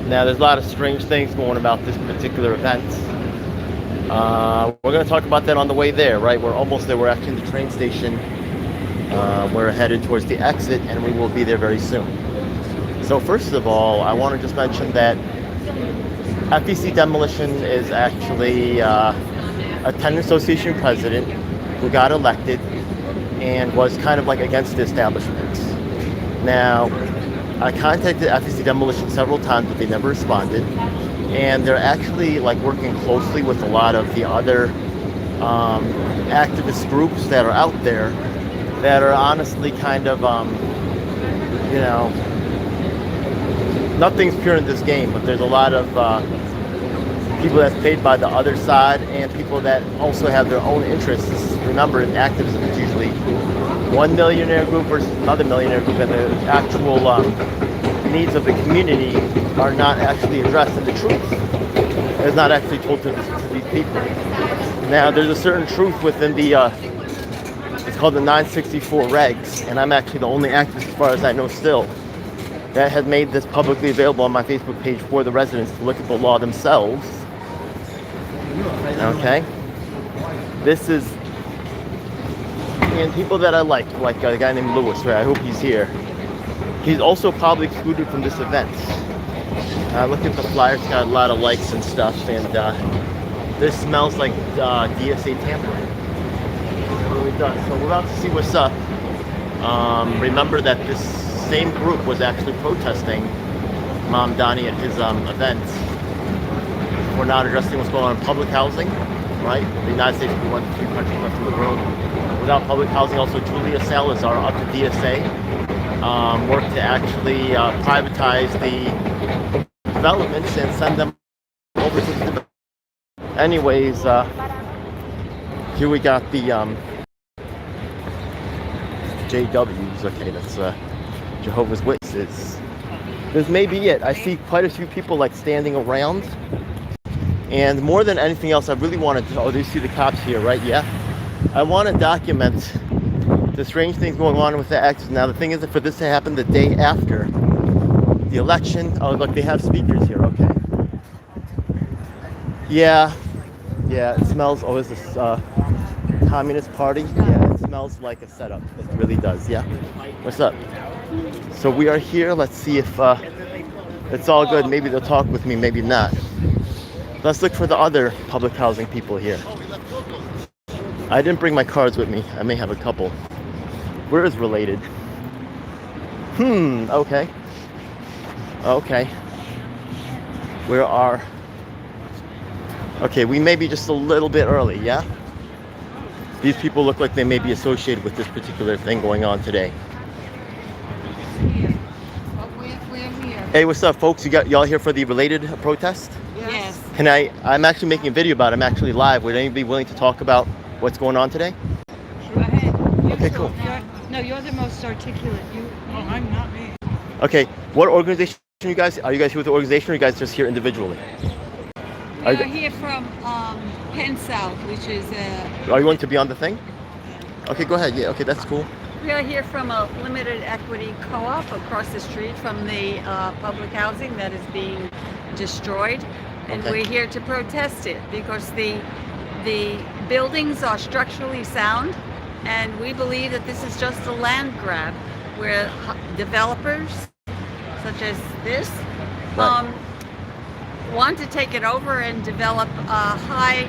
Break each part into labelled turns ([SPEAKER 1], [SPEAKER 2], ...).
[SPEAKER 1] Now, there's a lot of strange things going about this particular event. We're going to talk about that on the way there, right? We're almost there. We're actually in the train station. We're headed towards the exit, and we will be there very soon. So first of all, I want to just mention that FEC Demolition is actually a tenant association president who got elected and was kind of like against the establishment. Now, I contacted FEC Demolition several times, but they never responded. And they're actually like working closely with a lot of the other activist groups that are out there that are honestly kind of, you know, nothing's pure in this game, but there's a lot of people that's paid by the other side and people that also have their own interests. Remember, in activism, it's usually one millionaire group versus another millionaire group, and the actual needs of the community are not actually addressed, and the truth is not actually told to these people. Now, there's a certain truth within the, it's called the 964 regs, and I'm actually the only activist, as far as I know still, that has made this publicly available on my Facebook page for the residents to look at the law themselves. Okay? This is, and people that I like a guy named Lewis, right? I hope he's here. He's also probably excluded from this event. Look at the flyer, it's got a lot of likes and stuff, and this smells like DSA tampering. It really does. So we're about to see what's up. Remember that this same group was actually protesting Mom Donnie at his event for not addressing what's going on in public housing, right? The United States will be one of the few countries left in the world without public housing. Also, Julia Salazar up to DSA worked to actually privatize the developments and send them over to the development. Anyways, here we got the JWs. Okay, that's Jehovah's Witnesses. This may be it. I see quite a few people like standing around, and more than anything else, I really wanted to. Oh, do you see the cops here, right? Yeah. I want to document the strange things going on with the exits. Now, the thing is that for this to happen the day after the election, oh look, they have speakers here. Okay. Yeah, it smells. Oh, is this Communist Party? Yeah, it smells like a setup. It really does. Yeah. What's up? So we are here. Let's see if it's all good. Maybe they'll talk with me, maybe not. Let's look for the other public housing people here. I didn't bring my cards with me. I may have a couple. Where is related? Okay. Where are... Okay, we may be just a little bit early, yeah? These people look like they may be associated with this particular thing going on today. Hey, what's up, folks? Y'all here for the related protest?
[SPEAKER 2] Yes.
[SPEAKER 1] I'm actually making a video about it. I'm actually live. Would anybody be willing to talk about what's going on today?
[SPEAKER 2] Go ahead.
[SPEAKER 1] Okay, cool.
[SPEAKER 2] You're the most articulate. I'm not me.
[SPEAKER 1] Okay, what organization are you guys here with the organization, or are you guys just here individually?
[SPEAKER 2] We're here from Penn South, which is
[SPEAKER 1] Are you going to be on the thing? Okay, go ahead. Yeah, okay, that's cool.
[SPEAKER 2] We are here from a limited equity co-op across the street from the public housing that is being destroyed, and
[SPEAKER 1] Okay.
[SPEAKER 2] we're here to protest it because the buildings are structurally sound, and we believe that this is just a land grab where developers such as this
[SPEAKER 1] Right.
[SPEAKER 2] want to take it over and develop high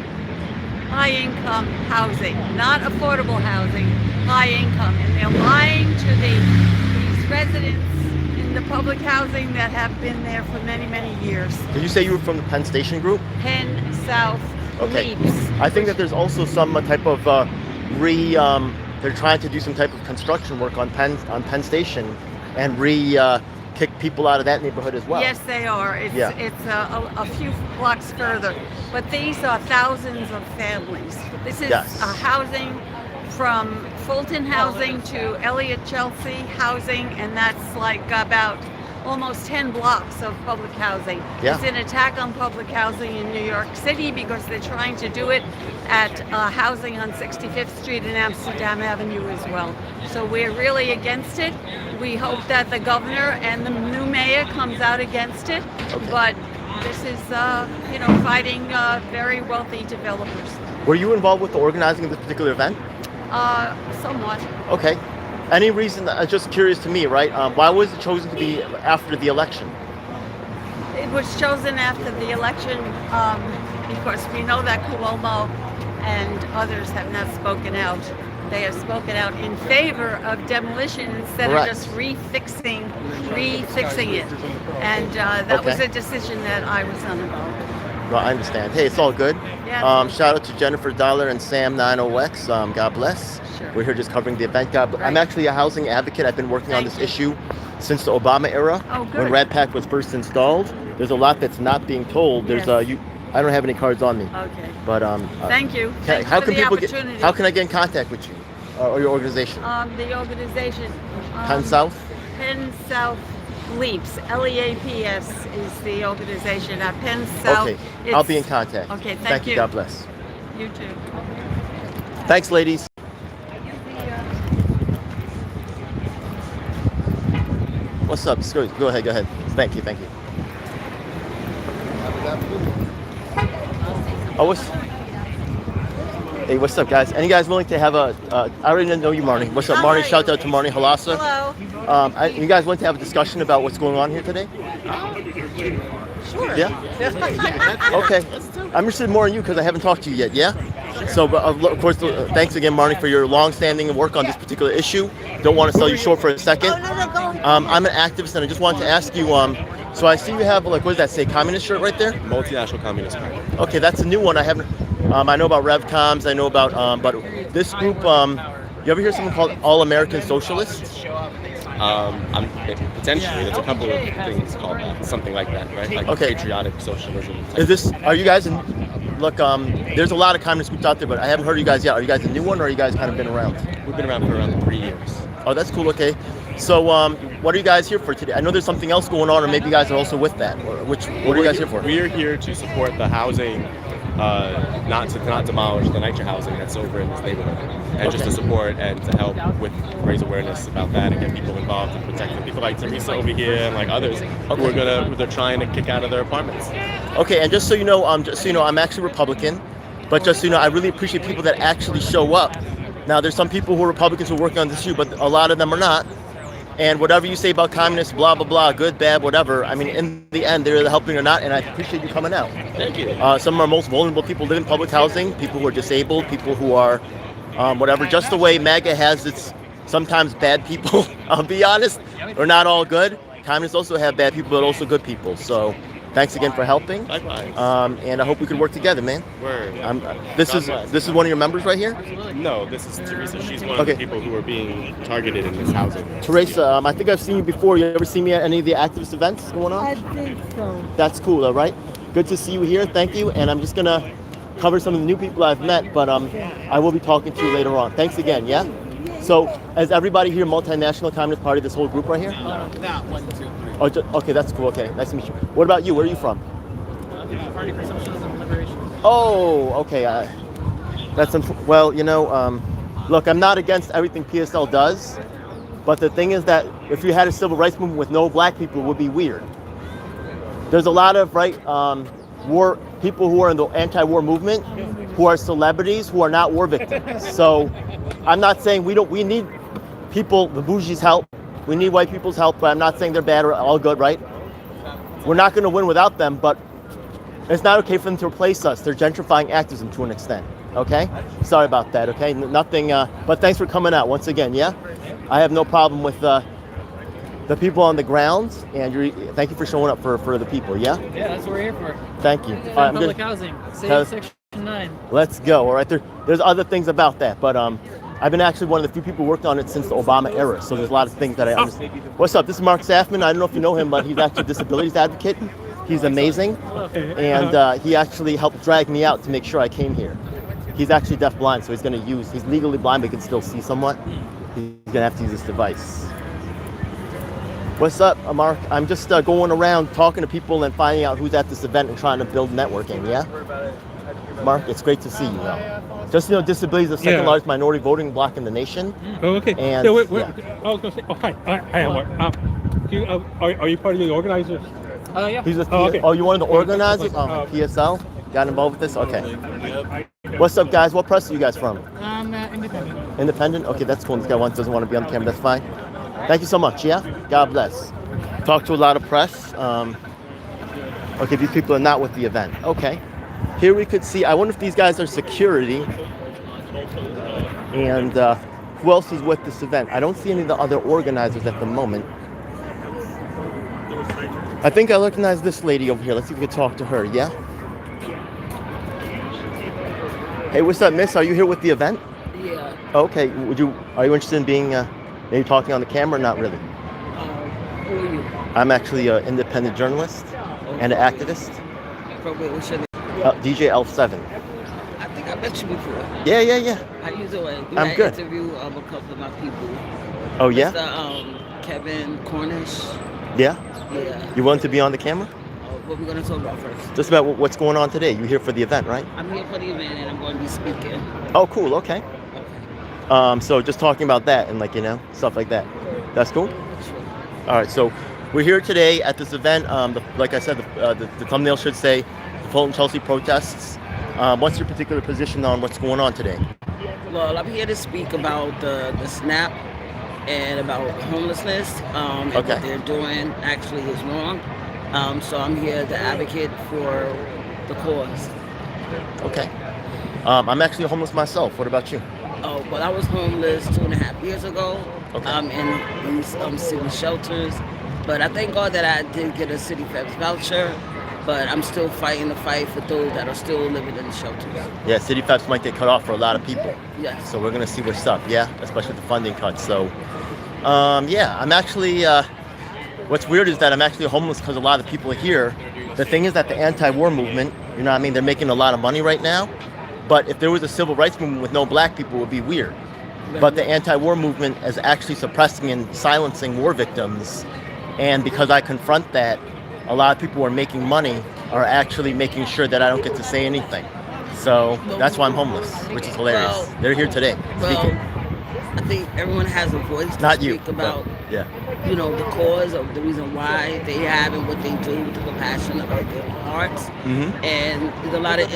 [SPEAKER 2] income housing, not affordable housing, high income, and they're lying to these residents in the public housing that have been there for many years.
[SPEAKER 1] Did you say you were from the Penn Station group?
[SPEAKER 2] Penn South
[SPEAKER 1] Okay.
[SPEAKER 2] Leaps.
[SPEAKER 1] I think that there's also some type of they're trying to do some type of construction work on Penn Station and kick people out of that neighborhood as well.
[SPEAKER 2] Yes, they are. It's a few blocks further, but these are thousands of families. This is a housing from Fulton housing to Elliott Chelsea housing, and that's like about almost 10 blocks of public housing.
[SPEAKER 1] Yeah.
[SPEAKER 2] It's an attack on public housing in New York City because they're trying to do it at housing on 65th Street and Amsterdam Avenue as well. So we're really against it. We hope that the governor and the new mayor comes out against it.
[SPEAKER 1] Okay.
[SPEAKER 2] But this is, fighting very wealthy developers.
[SPEAKER 1] Were you involved with the organizing of this particular event?
[SPEAKER 2] Somewhat.
[SPEAKER 1] Okay. Any reason? Just curious to me, right? Why was it chosen to be after the election?
[SPEAKER 2] It was chosen after the election because we know that Cuomo and others have not spoken out. They have spoken out in favor of demolition instead
[SPEAKER 1] Correct.
[SPEAKER 2] of just refixing it. And that was a decision that I was uninvolved.
[SPEAKER 1] Well, I understand. Hey, it's all good.
[SPEAKER 2] Yeah.
[SPEAKER 1] Shout out to Jennifer Dollar and Sam 90X. God bless.
[SPEAKER 2] Sure.
[SPEAKER 1] We're here just covering the event. God bless. I'm
[SPEAKER 2] Right.
[SPEAKER 1] actually a housing advocate. I've been working on
[SPEAKER 2] Thank
[SPEAKER 1] this
[SPEAKER 2] you.
[SPEAKER 1] issue since the Obama era.
[SPEAKER 2] Oh,
[SPEAKER 1] When
[SPEAKER 2] good.
[SPEAKER 1] Red Pack was first installed. There's a lot that's not being told. There's
[SPEAKER 2] Yes.
[SPEAKER 1] I don't have any cards on me,
[SPEAKER 2] Okay.
[SPEAKER 1] but
[SPEAKER 2] Thank you.
[SPEAKER 1] can,
[SPEAKER 2] Thanks
[SPEAKER 1] how
[SPEAKER 2] for
[SPEAKER 1] can
[SPEAKER 2] the
[SPEAKER 1] people
[SPEAKER 2] opportunity.
[SPEAKER 1] how can I get in contact with you or your organization?
[SPEAKER 2] The organization.
[SPEAKER 1] Penn South.
[SPEAKER 2] Penn South Leaps, LEAPS is the organization at Penn South.
[SPEAKER 1] Okay, I'll
[SPEAKER 2] It's-
[SPEAKER 1] be in contact.
[SPEAKER 2] Okay, thank
[SPEAKER 1] you.
[SPEAKER 2] you.
[SPEAKER 1] God bless.
[SPEAKER 2] You too.
[SPEAKER 1] Thanks, ladies. What's up? Just go ahead. Go ahead. Thank you. Oh, hey, what's up, guys? Any guys willing to have a? I already know you, Marnie. What's up,
[SPEAKER 2] How
[SPEAKER 1] Marnie?
[SPEAKER 2] are
[SPEAKER 1] Shout
[SPEAKER 2] you?
[SPEAKER 1] out to Marnie Halassa.
[SPEAKER 2] Hello.
[SPEAKER 1] You guys want to have a discussion about what's going on here today?
[SPEAKER 2] Sure.
[SPEAKER 1] Yeah. Okay. I'm interested more in you because I haven't talked to you yet. Yeah. So, but of course, thanks again, Marnie, for your long-standing work on this particular issue. Don't want to sell you short for a second. I'm an activist, and I just wanted to ask you. So I see you have what does that say? Communist shirt right there.
[SPEAKER 3] Multinational Communist Party.
[SPEAKER 1] Okay, that's a new one. I haven't. I know about RevComs. I know about. But this group. You ever hear something called All American Socialists?
[SPEAKER 3] Potentially, there's a couple of things called that, something like that, right? Like
[SPEAKER 1] Okay.
[SPEAKER 3] patriotic socialism.
[SPEAKER 1] Is this? Are you guys? Look, there's a lot of communist groups out there, but I haven't heard of you guys yet. Are you guys a new one, or are you guys kind of been around?
[SPEAKER 3] We've been around for around 3 years.
[SPEAKER 1] Oh, that's cool. Okay. So, what are you guys here for today? I know there's something else going on, or maybe you guys are also with that. What are you guys here for?
[SPEAKER 3] We're here to support the housing, not demolish the NYCHA housing that's over in this neighborhood, and just to support and to help with raise awareness about that and get people involved in protecting people like Teresa over here and like others who they're trying to kick out of their apartments.
[SPEAKER 1] Okay, and just so you know, I'm actually Republican, but just so you know, I really appreciate people that actually show up. Now, there's some people who are Republicans who are working on this issue, but a lot of them are not. And whatever you say about communists, blah, blah, blah, good, bad, whatever, I mean, in the end, they're either helping or not, and I appreciate you coming out.
[SPEAKER 3] Thank you.
[SPEAKER 1] Some of our most vulnerable people live in public housing, people who are disabled, people who are whatever. Just the way MAGA has its sometimes bad people, I'll be honest, we're not all good. Communists also have bad people, but also good people. So thanks again for helping.
[SPEAKER 3] Likewise.
[SPEAKER 1] And I hope we can work together, man.
[SPEAKER 3] Word.
[SPEAKER 1] This is one of your members right here?
[SPEAKER 3] No, this is Teresa. She's one
[SPEAKER 1] Okay.
[SPEAKER 3] of the people who are being targeted in this housing.
[SPEAKER 1] Teresa, I think I've seen you before. You ever seen me at any of the activist events going on?
[SPEAKER 4] I think so.
[SPEAKER 1] That's cool, all right? Good to see you here. Thank you. And I'm just going to cover some of the new people I've met, but I will be talking to you later on. Thanks again, yeah? So, is everybody here Multinational Communist Party, this whole group right here?
[SPEAKER 5] Not 1, 2, 3.
[SPEAKER 1] Oh, okay, that's cool. Okay, nice to meet you. What about you? Where are you from?
[SPEAKER 5] Party for Socialism and Liberation.
[SPEAKER 1] Oh, okay. Well, look, I'm not against everything PSL does, but the thing is that if you had a civil rights movement with no black people, it would be weird. There's a lot of war people who are in the anti-war movement, who are celebrities, who are not war victims. So, I'm not saying we need people, the bougies' help. We need white people's help, but I'm not saying they're bad or all good, right? We're not going to win without them, but it's not okay for them to replace us. They're gentrifying activism to an extent, okay? Sorry about that, okay? Nothing, but thanks for coming out once again, yeah? I have no problem with the people on the ground, and thank you for showing up for the people, yeah?
[SPEAKER 5] Yeah, that's what we're here for.
[SPEAKER 1] Thank you.
[SPEAKER 5] Defend
[SPEAKER 1] All right, I'm
[SPEAKER 5] public
[SPEAKER 1] gonna-
[SPEAKER 5] housing. Save Section 9.
[SPEAKER 1] Let's go, all right? There's other things about that, but I've been actually one of the few people who worked on it since the Obama era, so there's a lot of things that I understand. What's up? This is Mark Safman. I don't know if you know him, but he's actually a disabilities advocate. He's amazing, and he actually helped drag me out to make sure I came here. He's actually deafblind, so he's legally blind, but he can still see somewhat. He's gonna have to use this device. What's up, Mark? I'm just going around talking to people and finding out who's at this event and trying to build networking, yeah? Mark, it's great to see you, though. Just, disability is the second largest minority voting bloc in the nation.
[SPEAKER 4] Oh, okay.
[SPEAKER 1] And,
[SPEAKER 4] I was going to say, hi, Mark. Are you part of the organizers?
[SPEAKER 5] Yeah.
[SPEAKER 4] Okay.
[SPEAKER 1] Oh, you one of the organizers? PSL? Got involved with this? Okay. What's up, guys? What press are you guys from?
[SPEAKER 5] Independent.
[SPEAKER 1] Independent? Okay, that's cool. This guy doesn't want to be on camera. That's fine. Thank you so much, yeah? God bless. Talked to a lot of press. Okay, these people are not with the event. Okay. Here we could see, I wonder if these guys are security. And who else is with this event? I don't see any of the other organizers at the moment. I think I recognize this lady over here. Let's see if we can talk to her, yeah? Hey, what's up, miss? Are you here with the event?
[SPEAKER 6] Yeah.
[SPEAKER 1] Okay, are you interested in being, maybe talking on the camera? Not really.
[SPEAKER 6] Who are you?
[SPEAKER 1] I'm actually an independent journalist and an activist.
[SPEAKER 6] What's your name?
[SPEAKER 1] DJ L7.
[SPEAKER 6] I think I met you before.
[SPEAKER 1] Yeah.
[SPEAKER 6] How you doing?
[SPEAKER 1] I'm good.
[SPEAKER 6] I interview a couple of my people.
[SPEAKER 1] Oh, yeah?
[SPEAKER 6] Mr. Kevin Cornish.
[SPEAKER 1] Yeah?
[SPEAKER 6] Yeah.
[SPEAKER 1] You want to be on the camera?
[SPEAKER 6] What we're going to talk about first?
[SPEAKER 1] Just about what's going on today. You're here for the event, right?
[SPEAKER 6] I'm here for the event and I'm going to be speaking.
[SPEAKER 1] Oh, cool. Okay. So just talking about that and stuff like that. That's cool?
[SPEAKER 6] Sure.
[SPEAKER 1] All right. So we're here today at this event. Like I said, the thumbnail should say Fulton Chelsea protests. What's your particular position on what's going on today?
[SPEAKER 6] Well, I'm here to speak about the SNAP and about homelessness. And what they're doing actually is wrong. So I'm here to advocate for the cause. Okay.
[SPEAKER 1] I'm actually homeless myself. What about you?
[SPEAKER 6] Oh, well, I was homeless 2.5 years ago.
[SPEAKER 1] Okay.
[SPEAKER 6] In these city shelters. But I thank God that I did get a City Feds voucher. But I'm still fighting the fight for those that are still living in the shelters.
[SPEAKER 1] Yeah, City Feds might get cut off for a lot of people.
[SPEAKER 6] Yes.
[SPEAKER 1] So we're going to see what's up, yeah? Especially the funding cuts. So, yeah, I'm actually... what's weird is that I'm actually homeless because a lot of people here, the thing is that the anti-war movement, you know what I mean, they're making a lot of money right now. But if there was a civil rights movement with no black people, it would be weird. But the anti-war movement is actually suppressing and silencing war victims. And because I confront that, a lot of people who are making money are actually making sure that I don't get to say anything. So that's why I'm homeless, which is hilarious.
[SPEAKER 6] Well,
[SPEAKER 1] they're here today speaking.
[SPEAKER 6] I think everyone has a voice to
[SPEAKER 1] Not
[SPEAKER 6] speak
[SPEAKER 1] you,
[SPEAKER 6] about,
[SPEAKER 1] yeah.
[SPEAKER 6] The cause of the reason why they have and what they do with the compassion of their hearts.
[SPEAKER 1] Mm-hmm.
[SPEAKER 6] And there's a lot of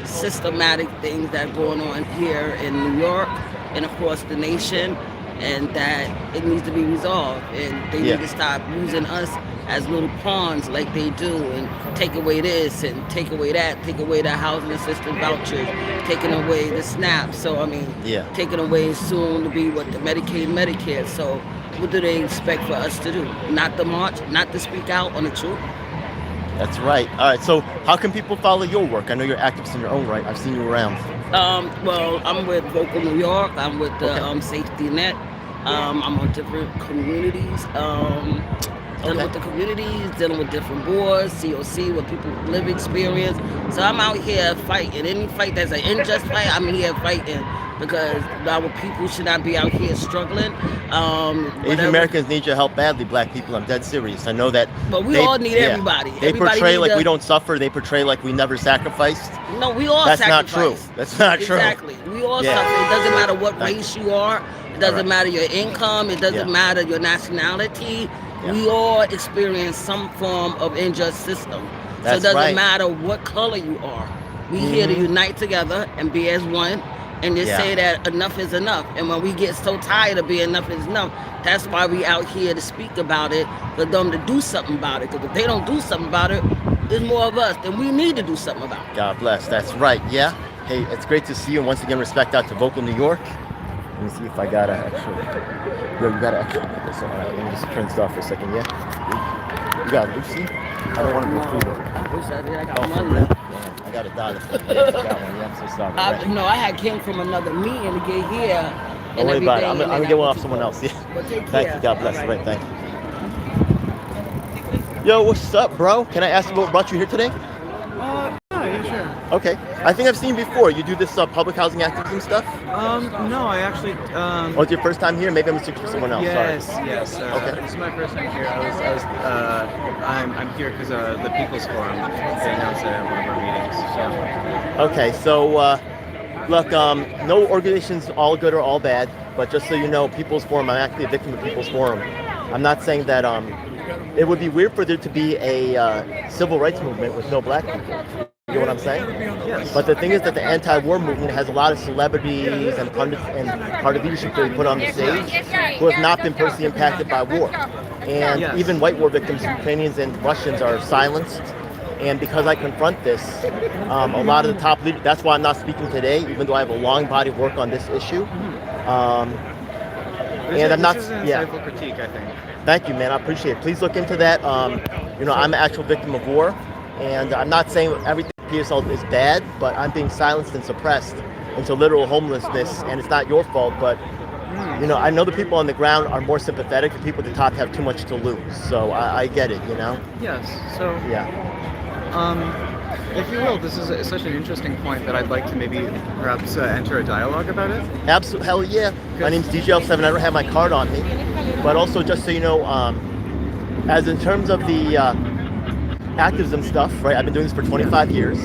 [SPEAKER 6] systematic things that are going on here in New York and across the nation, and that it needs to be resolved. And they need to stop using us as little pawns like they do, and take away this and take away that, take away the housing assistance vouchers, taking away the SNAP. So taking away soon to be what the Medicaid, Medicare. So what do they expect for us to do? Not to march, not to speak out on the truth?
[SPEAKER 1] That's right. All right. So how can people follow your work? I know you're activists in your own right. I've seen you around.
[SPEAKER 6] Well, I'm with Vocal New York. I'm with the Safety Net. I'm on different communities. Dealing with the communities, dealing with different boards, COC, what people live experience. So I'm out here fighting. Any fight that's an unjust fight, I'm here fighting, because our people should not be out here struggling.
[SPEAKER 1] Asian Americans need your help badly, black people. I'm dead serious. I know that.
[SPEAKER 6] But we all need everybody.
[SPEAKER 1] They portray like we don't suffer. They portray like we never sacrificed.
[SPEAKER 6] No, we all
[SPEAKER 1] That's
[SPEAKER 6] sacrifice.
[SPEAKER 1] Not true. That's not true.
[SPEAKER 6] Exactly. We all suffer. It doesn't matter what race you are. It doesn't matter your income. It doesn't matter your nationality. We all experience some form of unjust system. So it doesn't matter what color you are. We here to unite together and be as one, and just say that enough is enough. And when we get so tired of being enough is enough, that's why we out here to speak about it, for them to do something about it. Because if they don't do something about it, there's more of us, then we need to do something about it.
[SPEAKER 1] God bless. That's right. Yeah. Hey, it's great to see you. And once again, respect out to Vocal New York. Let me see if I got an extra. Yo, you got an extra. Okay, so, all right, let me just turn this off for a second, yeah? You got Lucy? I don't want to go through it.
[SPEAKER 6] I wish I did. I got one left.
[SPEAKER 1] Yeah, I got a dollar for you. Got one. Yeah, I'm so sorry.
[SPEAKER 6] No, I had came from another meeting to get here.
[SPEAKER 1] Don't worry about it. I'm going to get one off someone else. Yeah.
[SPEAKER 6] Well, take
[SPEAKER 1] Thank
[SPEAKER 6] care.
[SPEAKER 1] you. God bless.
[SPEAKER 6] All
[SPEAKER 1] Right, thank you. Yo, what's up, bro? Can I ask you what brought you here today?
[SPEAKER 5] Yeah, sure.
[SPEAKER 1] Okay. I think I've seen you before. You do this public housing activism stuff?
[SPEAKER 7] No, I actually.
[SPEAKER 1] Oh, it's your first time here? Maybe I'm mistaken for someone else.
[SPEAKER 7] Yes,
[SPEAKER 1] Sorry.
[SPEAKER 7] yes.
[SPEAKER 1] Okay.
[SPEAKER 7] This is my first time here. I'm here because the People's Forum, they announced it at one of our meetings. So.
[SPEAKER 1] Okay, so look, no organization's all good or all bad, but just so you know, People's Forum, I'm actually a victim of People's Forum. I'm not saying that it would be weird for there to be a civil rights movement with no black people. You know what I'm saying?
[SPEAKER 7] Yes.
[SPEAKER 1] But the thing is that the anti-war movement has a lot of celebrities and pundits and part of leadership that we put on the stage who have not been personally impacted by war. And
[SPEAKER 7] Yes.
[SPEAKER 1] even white war victims, Ukrainians and Russians, are silenced. And because I confront this, a lot of the top leaders, that's why I'm not speaking today, even though I have a long body of work on this issue. And I'm not,
[SPEAKER 7] This is an
[SPEAKER 1] yeah.
[SPEAKER 7] insightful critique, I think.
[SPEAKER 1] Thank you, man. I appreciate it. Please look into that. You know, I'm an actual victim of war, and I'm not saying everything PSL is bad, but I'm being silenced and suppressed into literal homelessness, and it's not your fault, but you know, I know the people on the ground are more sympathetic. The people at the top have too much to lose, so I get it, you know?
[SPEAKER 7] Yes. So,
[SPEAKER 1] Yeah.
[SPEAKER 7] if you will, this is such an interesting point that I'd like to maybe perhaps enter a dialogue about it.
[SPEAKER 1] Absolutely. Hell yeah. My name's DJL7. I don't have my card on me, but also just so you know, as in terms of the activism stuff, right? I've been doing this for 25 years.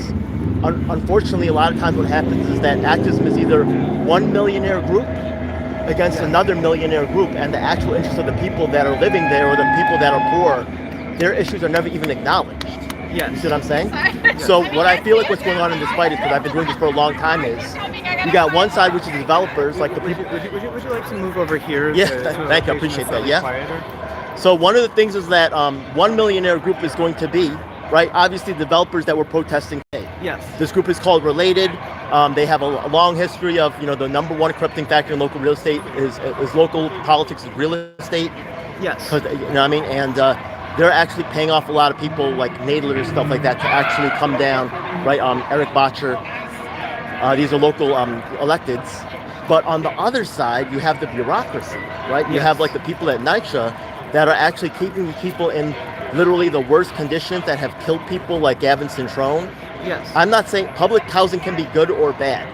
[SPEAKER 1] Unfortunately, a lot of times what happens is that activism is either one millionaire group against another millionaire group, and the actual interests of the people that are living there or the people that are poor, their issues are never even acknowledged.
[SPEAKER 7] Yes.
[SPEAKER 1] You see what I'm saying? So what I feel like what's going on in this fight is, because I've been doing this for a long time, is you got one side, which is the developers, like the people.
[SPEAKER 7] Would you like to move over here?
[SPEAKER 1] Yeah,
[SPEAKER 7] to a
[SPEAKER 1] thank you, I
[SPEAKER 7] location
[SPEAKER 1] appreciate
[SPEAKER 7] that's
[SPEAKER 1] that, yeah.
[SPEAKER 7] quieter?
[SPEAKER 1] So one of the things is that one millionaire group is going to be, right, obviously developers that were protesting today.
[SPEAKER 7] Yes.
[SPEAKER 1] This group is called Related. They have a long history of, you know, the number one corrupting factor in local real estate is local politics is real estate.
[SPEAKER 7] Yes.
[SPEAKER 1] 'Cause, you know what I mean? And they're actually paying off a lot of people like Nadler and stuff like that to actually come down, right? Eric Botcher. These are local electeds. But on the other side, you have the bureaucracy, right? You
[SPEAKER 7] Yes.
[SPEAKER 1] have like the people at NYCHA that are actually keeping people in literally the worst conditions that have killed people like Gavin Centrone.
[SPEAKER 7] Yes.
[SPEAKER 1] I'm not saying public housing can be good or bad.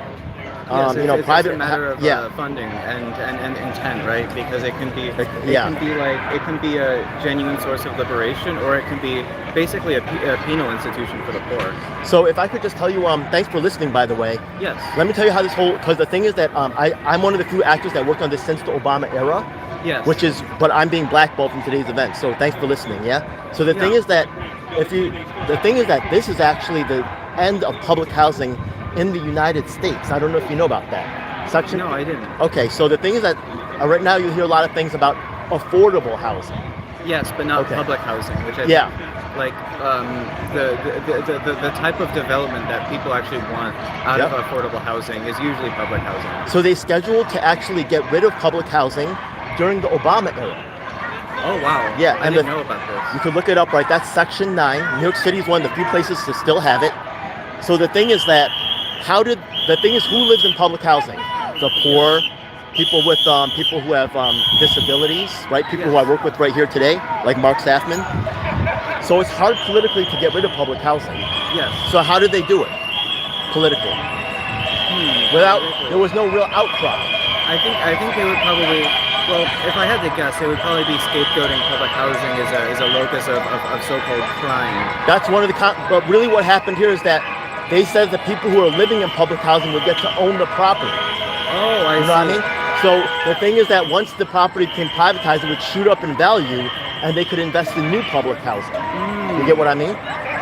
[SPEAKER 7] Yes,
[SPEAKER 1] You know,
[SPEAKER 7] it's
[SPEAKER 1] private
[SPEAKER 7] a matter of
[SPEAKER 1] yeah.
[SPEAKER 7] funding and intent, right? Because it can be
[SPEAKER 1] Yeah.
[SPEAKER 7] it can be a genuine source of liberation, or it can be basically a penal institution for the poor.
[SPEAKER 1] So if I could just tell you, thanks for listening, by the way.
[SPEAKER 7] Yes.
[SPEAKER 1] Let me tell you how this whole, because the thing is that I'm one of the few actors that worked on this since the Obama era,
[SPEAKER 7] Yes.
[SPEAKER 1] but I'm being blackballed from today's event. So thanks for listening. Yeah. So the thing
[SPEAKER 7] Yeah.
[SPEAKER 1] is that this is actually the end of public housing in the United States. I don't know if you know about that. Section.
[SPEAKER 7] No, I didn't.
[SPEAKER 1] Okay. So the thing is that right now you hear a lot of things about affordable housing.
[SPEAKER 7] Yes, but not
[SPEAKER 1] Okay.
[SPEAKER 7] public housing, which I
[SPEAKER 1] Yeah.
[SPEAKER 7] think, like the type of development that people actually want out
[SPEAKER 1] Yep.
[SPEAKER 7] of affordable housing is usually public housing.
[SPEAKER 1] So they scheduled to actually get rid of public housing during the Obama era.
[SPEAKER 7] Oh wow.
[SPEAKER 1] Yeah,
[SPEAKER 7] I
[SPEAKER 1] and
[SPEAKER 7] didn't know about this.
[SPEAKER 1] You could look it up, right? That's Section 9. New York City is one of the few places to still have it. So the thing is that, who lives in public housing? The poor, people who have disabilities, right? People who I work with right here today, like Mark Saffman. So it's hard politically to get rid of public housing.
[SPEAKER 7] Yes.
[SPEAKER 1] So how did they do it? Politically. There was no real outcry.
[SPEAKER 7] I think they would probably. Well, if I had to guess, they would probably be scapegoating public housing as a locus of so-called crime.
[SPEAKER 1] That's one of but really what happened here is that they said that people who are living in public housing would get to own the property.
[SPEAKER 7] Oh, I
[SPEAKER 1] You know what I mean? So the thing is that once the property became privatized, it would shoot up in value, and they could invest in new public housing. You get what I mean?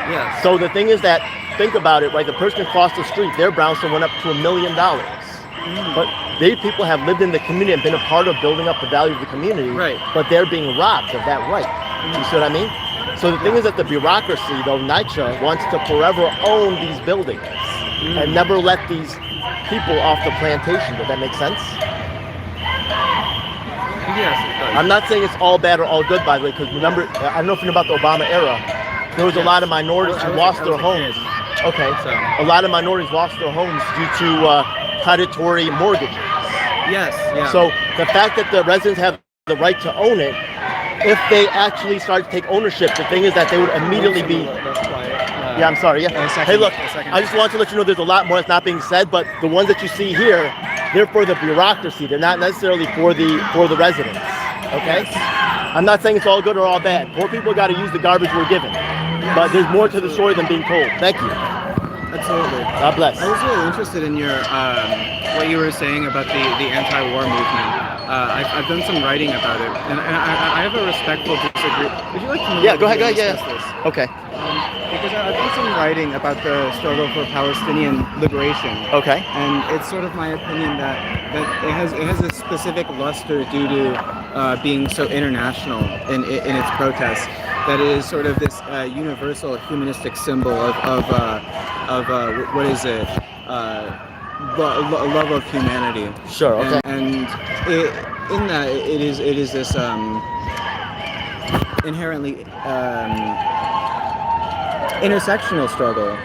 [SPEAKER 7] Yes.
[SPEAKER 1] So the thing is that, think about it, right? The person across the street, their brownstone went up to $1 million. But these people have lived in the community and been a part of building up the value of the community.
[SPEAKER 7] Right.
[SPEAKER 1] But they're being robbed of that right. You see what I mean? So the thing is that the bureaucracy, though, NYCHA wants to forever own these buildings and never let these people off the plantation. Does that make sense?
[SPEAKER 7] Yes, it does.
[SPEAKER 1] I'm not saying it's all bad or all good, by the way, because remember, I don't know if you know about the Obama era. There was a lot of minorities who lost their homes. Okay.
[SPEAKER 7] So.
[SPEAKER 1] A lot of minorities lost their homes due to predatory mortgages.
[SPEAKER 7] Yes, yeah.
[SPEAKER 1] So the fact that the residents have the right to own it, if they actually start to take ownership, the thing is that they would immediately be, Yeah, I'm sorry. Yeah.
[SPEAKER 7] a second.
[SPEAKER 1] Hey, look,
[SPEAKER 7] a second.
[SPEAKER 1] I just want to let you know there's a lot more that's not being said, but the ones that you see here, they're for the bureaucracy. They're not necessarily for the residents. Okay? I'm not saying it's all good or all bad. Poor people got to use the garbage we're given. But there's more to the story than being told. Thank you.
[SPEAKER 7] Absolutely.
[SPEAKER 1] God bless.
[SPEAKER 7] I was really interested in your what you were saying about the anti-war movement. I've done some writing about it, and I have a respectful disagreement. Would you like to know?
[SPEAKER 1] Yeah, go ahead.
[SPEAKER 7] discuss
[SPEAKER 1] Yeah.
[SPEAKER 7] this?
[SPEAKER 1] Okay.
[SPEAKER 7] Because I've done some writing about the struggle for Palestinian liberation.
[SPEAKER 1] Okay.
[SPEAKER 7] And it's sort of my opinion that it has a specific luster due to being so international in its protests. That it is sort of this universal humanistic symbol of what is it? Love of humanity.
[SPEAKER 1] Sure. Okay.
[SPEAKER 7] And in that it is this inherently intersectional struggle